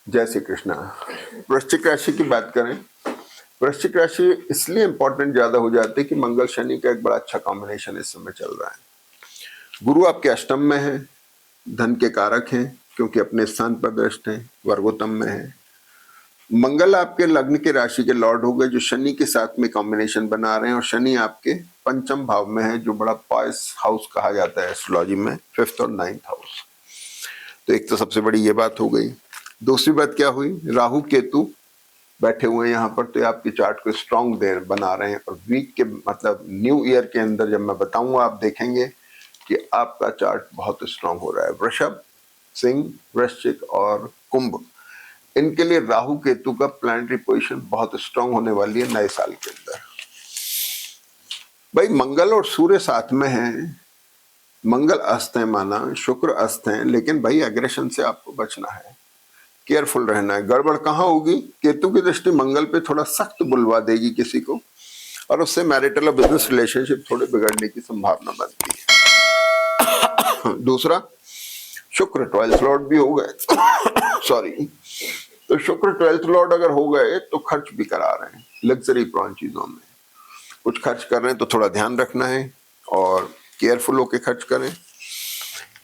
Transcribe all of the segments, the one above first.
जय श्री कृष्णा। वृश्चिक राशि की बात करें, वृश्चिक राशि इसलिए इंपॉर्टेंट ज्यादा हो जाती है कि मंगल शनि का एक बड़ा अच्छा कॉम्बिनेशन इस समय चल रहा है। गुरु आपके अष्टम में है, धन के कारक हैं क्योंकि अपने स्थान पर दृष्ट हैं, वर्गोत्तम में है। मंगल आपके लग्न के राशि के लॉर्ड हो गए जो शनि के साथ में कॉम्बिनेशन बना रहे हैं, और शनि आपके पंचम भाव में है जो बड़ा पॉइस हाउस कहा जाता है एस्ट्रोलॉजी में, 5th और 9th हाउस। तो एक तो सबसे बड़ी ये बात हो गई। दूसरी बात क्या हुई, राहु केतु बैठे हुए हैं यहाँ पर, तो आपके चार्ट को स्ट्रांग बना रहे हैं। और वीक के मतलब न्यू ईयर के अंदर जब मैं बताऊंगा आप देखेंगे कि आपका चार्ट बहुत स्ट्रांग हो रहा है। वृषभ, सिंह, वृश्चिक और कुंभ, इनके लिए राहु केतु का प्लैनेटरी पोजीशन बहुत स्ट्रांग होने वाली है नए साल के अंदर। भाई मंगल और सूर्य साथ में हैं, मंगल अस्त है माना, शुक्र अस्त है, लेकिन भाई एग्रेशन से आपको बचना है, केयरफुल रहना है। गड़बड़ कहाँ होगी, केतु की दृष्टि मंगल पे थोड़ा सख्त बुलवा देगी किसी को, और उससे मैरिटल और बिजनेस रिलेशनशिप थोड़े बिगड़ने की संभावना बनती है। दूसरा, शुक्र 12th लॉर्ड भी हो गए सॉरी, तो शुक्र 12th लॉर्ड अगर हो गए तो खर्च भी करा रहे हैं लग्जरी प्रॉन चीजों में। कुछ खर्च कर रहे हैं तो थोड़ा ध्यान रखना है और केयरफुल होकर खर्च करें।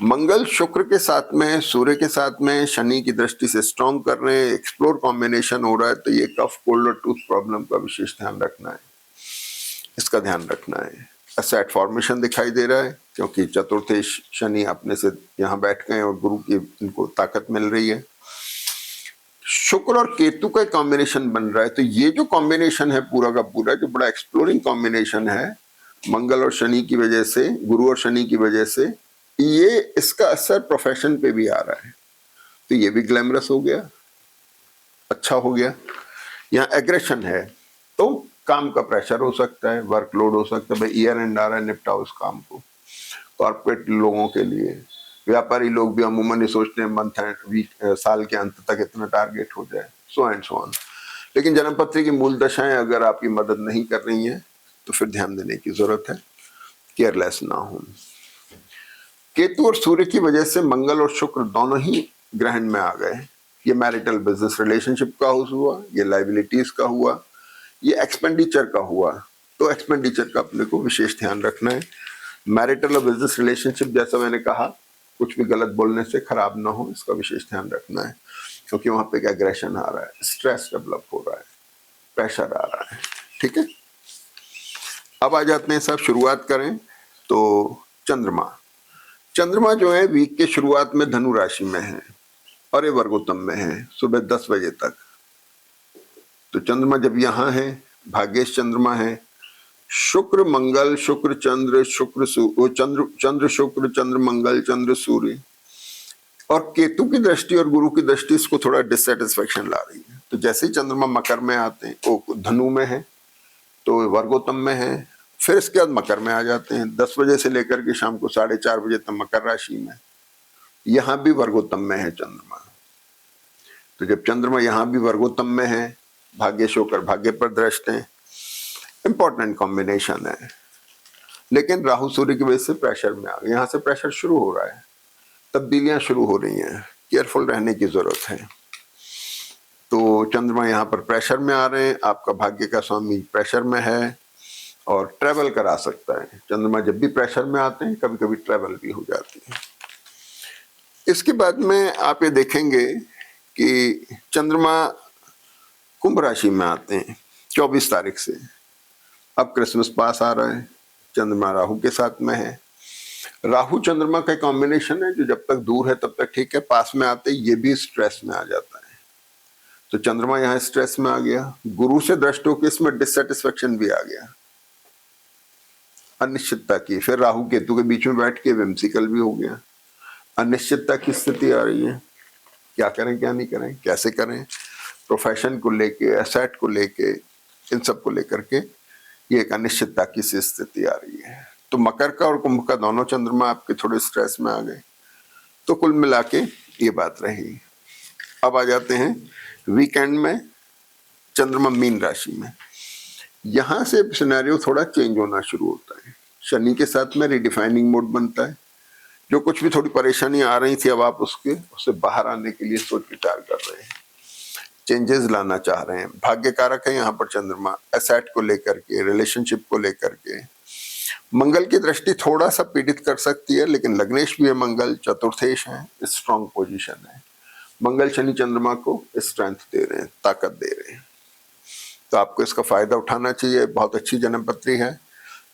मंगल शुक्र के साथ में, सूर्य के साथ में, शनि की दृष्टि से स्ट्रॉन्ग कर रहे हैं, एक्सप्लोर कॉम्बिनेशन हो रहा है, तो ये कफ, कोल्ड और टूथ प्रॉब्लम का विशेष ध्यान रखना है, इसका ध्यान रखना है। असेट फॉर्मेशन दिखाई दे रहा है क्योंकि चतुर्थे शनि अपने से यहाँ बैठ गए और गुरु की इनको ताकत मिल रही है। शुक्र और केतु का कॉम्बिनेशन बन रहा है, तो ये जो कॉम्बिनेशन है पूरा का पूरा जो बड़ा एक्सप्लोरिंग कॉम्बिनेशन है मंगल और शनि की वजह से, गुरु और शनि की वजह से, ये इसका असर प्रोफेशन पे भी आ रहा है, तो ये भी ग्लैमरस हो गया, अच्छा हो गया। यहाँ एग्रेशन है तो काम का प्रेशर हो सकता है, वर्कलोड हो सकता है, भाई ईयर एंड आ रहा है, निपटाओ उस काम को। कॉर्पोरेट लोगों के लिए, व्यापारी लोग भी अमूमन ये सोचते हैं मंथ एंड वीक, साल के अंत तक इतना टारगेट हो जाए, सो एंड सो ऑन। लेकिन जन्मपत्री की मूल दशाएं अगर आपकी मदद नहीं कर रही हैं तो फिर ध्यान देने की जरूरत है, केयरलेस ना हो। केतु और सूर्य की वजह से मंगल और शुक्र दोनों ही ग्रहण में आ गए। ये मैरिटल बिजनेस रिलेशनशिप का हुआ, ये लाइबिलिटीज का हुआ, ये एक्सपेंडिचर का हुआ, तो एक्सपेंडिचर का अपने को विशेष ध्यान रखना है। मैरिटल और बिजनेस रिलेशनशिप जैसा मैंने कहा, कुछ भी गलत बोलने से खराब ना हो, इसका विशेष ध्यान रखना है, क्योंकि वहां पे एक एग्रेशन आ रहा है, स्ट्रेस डेवलप हो रहा है, प्रेशर आ रहा है। ठीक है, अब आ जाते हैं सब, शुरुआत करें तो चंद्रमा। चंद्रमा जो है वीक के शुरुआत में धनु राशि में है और ये वर्गोत्तम में है सुबह 10 बजे तक। तो चंद्रमा जब यहाँ है, भाग्येश चंद्रमा है, शुक्र मंगल, शुक्र चंद्र, चंद्र शुक्र, चंद्र मंगल, चंद्र सूर्य, और केतु की दृष्टि और गुरु की दृष्टि इसको थोड़ा डिससेटिस्फेक्शन ला रही है। तो जैसे ही चंद्रमा मकर में आते हैं, वो धनु में है तो वर्गोत्तम में है, फिर इसके बाद मकर में आ जाते हैं, 10 बजे से लेकर के शाम को 4:30 बजे तक मकर राशि में, यहां भी वर्गोत्तम में है चंद्रमा। तो जब चंद्रमा यहां भी वर्गोत्तम में है, भाग्येश होकर भाग्य पर दृष्ट है, इंपॉर्टेंट कॉम्बिनेशन है। लेकिन राहु सूर्य की वजह से प्रेशर में आ गए, यहां से प्रेशर शुरू हो रहा है, तब्दीलियां शुरू हो रही हैं, केयरफुल रहने की जरूरत है। तो चंद्रमा यहाँ पर प्रेशर में आ रहे हैं, आपका भाग्य का स्वामी प्रेशर में है और ट्रेवल करा सकता है। चंद्रमा जब भी प्रेशर में आते हैं कभी कभी ट्रेवल भी हो जाती है। इसके बाद में आप ये देखेंगे कि चंद्रमा कुंभ राशि में आते हैं 24 तारीख से। अब क्रिसमस पास आ रहा है, चंद्रमा राहु के साथ में है। राहु चंद्रमा का कॉम्बिनेशन है जो जब तक दूर है तब तक ठीक है, पास में आते ये भी स्ट्रेस में आ जाता है। तो चंद्रमा यहाँ स्ट्रेस में आ गया, गुरु से दृष्ट होकर इसमें डिससेटिस्फेक्शन भी आ गया, अनिश्चितता की, फिर राहु केतु के बीच में बैठ के विम्सिकल भी हो गया, अनिश्चितता की स्थिति आ रही है, क्या करें क्या नहीं करें, कैसे करें, प्रोफेशन को लेके, एसेट को लेके, इन सब को लेकर के ये एक अनिश्चितता की सी स्थिति आ रही है। तो मकर का और कुंभ का दोनों चंद्रमा आपके थोड़े स्ट्रेस में आ गए, तो कुल मिला के ये बात रही। अब आ जाते हैं वीकेंड में, चंद्रमा मीन राशि में, यहां से सिनेरियो थोड़ा चेंज होना शुरू होता है। शनि के साथ में रिडिफाइनिंग मोड बनता है, जो कुछ भी थोड़ी परेशानी आ रही थी अब आप उससे बाहर आने के लिए सोच विचार कर रहे हैं। चेंजेस लाना चाह रहे हैं। भाग्य कारक है यहाँ पर चंद्रमा, एसेट को लेकर के, रिलेशनशिप को लेकर के। मंगल की दृष्टि थोड़ा सा पीड़ित कर सकती है, लेकिन लग्नेश भी है मंगल, चतुर्थेश है, स्ट्रॉन्ग पोजीशन है। मंगल शनि चंद्रमा को स्ट्रेंथ दे रहे हैं, ताकत दे रहे हैं, तो आपको इसका फायदा उठाना चाहिए। बहुत अच्छी जन्मपत्री है।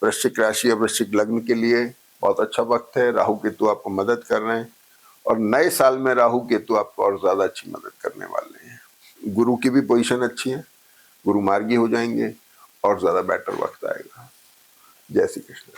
वृश्चिक राशि या वृश्चिक लग्न के लिए बहुत अच्छा वक्त है। राहु केतु आपको मदद कर रहे हैं, और नए साल में राहु केतु आपको और ज्यादा अच्छी मदद करने वाले हैं। गुरु की भी पोजीशन अच्छी है, गुरु मार्गी हो जाएंगे और ज्यादा बेटर वक्त आएगा। जय श्री कृष्ण।